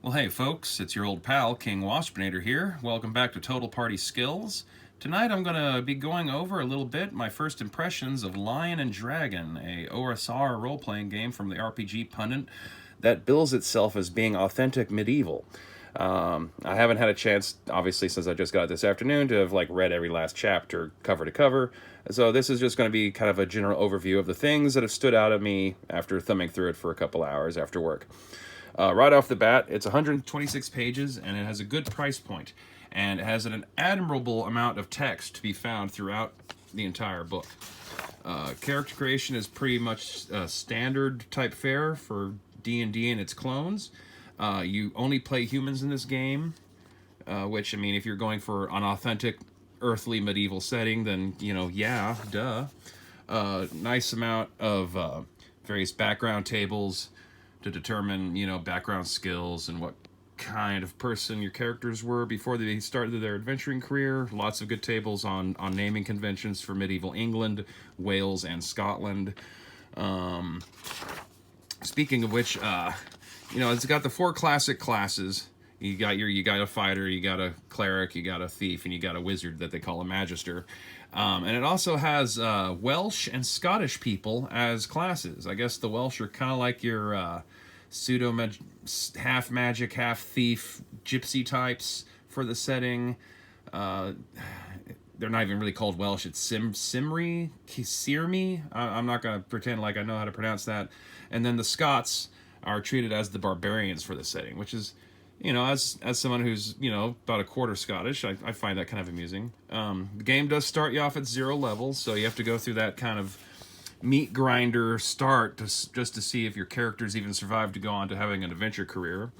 Well, hey folks, it's your old pal, King Waspinator here. Welcome back to Total Party Skills. Tonight I'm going to be going over a little bit my first impressions of Lion and Dragon, a OSR role-playing game from the RPG Pundit that bills itself as being authentic medieval. I haven't had a chance, obviously, since I just got it this afternoon, to have read every last chapter cover to cover. So this is just going to be kind of a general overview of the things that have stood out at me after thumbing through it for a couple hours after work. Right off the bat, it's 126 pages, and it has a good price point, and it has an admirable amount of text to be found throughout the entire book. Character creation is pretty much standard type fare for D&D and its clones. You only play humans in this game, which, I mean, if you're going for an authentic earthly medieval setting, then, yeah, duh. Nice amount of various background tables to determine, background skills and what kind of person your characters were before they started their adventuring career. Lots of good tables on naming conventions for medieval England, Wales, and Scotland. Speaking of which, it's got the 4 classic classes. You got a fighter, you got a cleric, you got a thief, and you got a wizard that they call a magister. And it also has Welsh and Scottish people as classes. I guess the Welsh are kind of like your half magic, half thief, gypsy types for the setting. They're not even really called Welsh. It's Simri, Kisirmi. I'm not going to pretend like I know how to pronounce that. And then the Scots are treated as the barbarians for the setting, which is, as someone who's, about a quarter Scottish, I find that kind of amusing. The game does start you off at 0 levels, so you have to go through that kind of meat grinder start just to see if your characters even survive to go on to having an adventure career.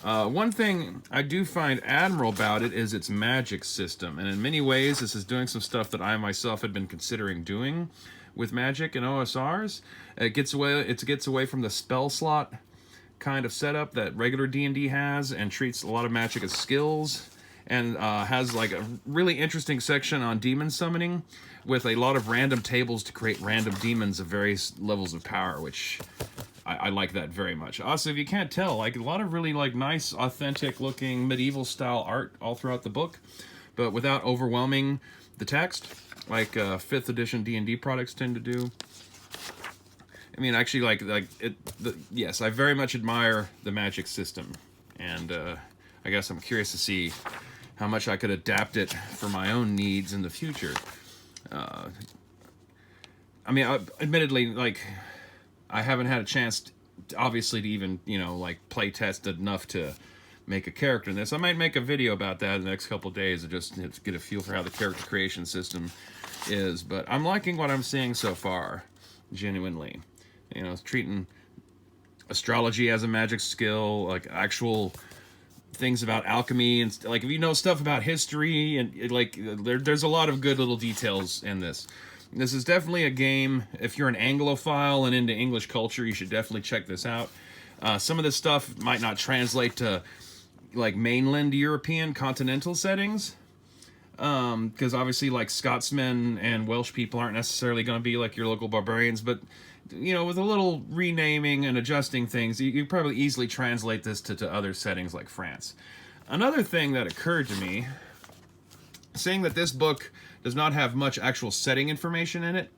One thing I do find admirable about it is its magic system, and in many ways this is doing some stuff that I myself had been considering doing with magic and OSRs. It gets away from the spell slot kind of setup that regular D&D has, and treats a lot of magic as skills, and has a really interesting section on demon summoning with a lot of random tables to create random demons of various levels of power, which I like that very much. Also, if you can't tell, a lot of really nice, authentic looking medieval style art all throughout the book, but without overwhelming the text, like 5th edition D&D products tend to do. I mean, actually, yes, I very much admire the magic system, and I guess I'm curious to see how much I could adapt it for my own needs in the future. I mean, admittedly, I haven't had a chance, obviously, to even, play test enough to make a character in this. I might make a video about that in the next couple of days and just get a feel for how the character creation system is. But I'm liking what I'm seeing so far, genuinely. Treating astrology as a magic skill, actual things about alchemy, and if you know stuff about history, and there's a lot of good little details in this. This is definitely a game, if you're an Anglophile and into English culture, you should definitely check this out. Some of this stuff might not translate to mainland European continental settings, because obviously Scotsmen and Welsh people aren't necessarily going to be your local barbarians, but with a little renaming and adjusting things, you probably easily translate this to other settings like France. Another thing that occurred to me, seeing that this book does not have much actual setting information in it,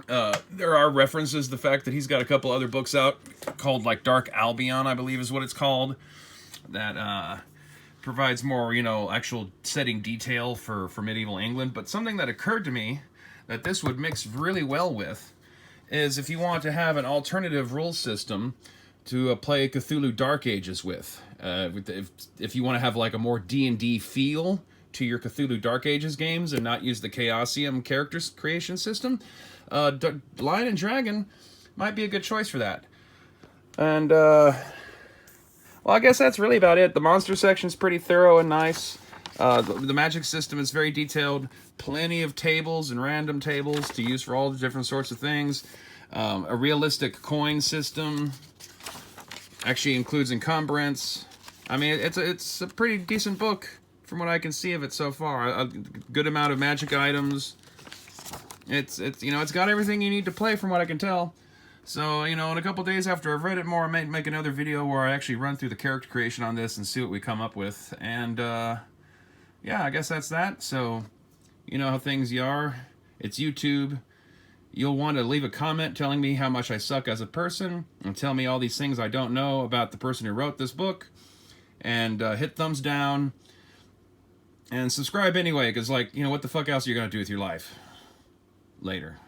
there are references to the fact that he's got a couple other books out called Dark Albion, I believe is what it's called, that provides more, actual setting detail for medieval England. But something that occurred to me that this would mix really well with is if you want to have an alternative rule system to play Cthulhu Dark Ages with. If you want to have a more D&D feel to your Cthulhu Dark Ages games and not use the Chaosium character creation system, Lion and Dragon might be a good choice for that. And, well, I guess that's really about it. The monster section's pretty thorough and nice. The magic system is very detailed. Plenty of tables and random tables to use for all the different sorts of things. A realistic coin system. Actually includes encumbrance. I mean, it's a pretty decent book from what I can see of it so far. A good amount of magic items. It's got everything you need to play from what I can tell. So, you know, in a couple days after I've read it more, I might make another video where I actually run through the character creation on this and see what we come up with. And, yeah, I guess that's that. So, you know how things are. It's YouTube. You'll want to leave a comment telling me how much I suck as a person and tell me all these things I don't know about the person who wrote this book. And hit thumbs down. And subscribe anyway, because, like, you know, what the fuck else are you going to do with your life? Later.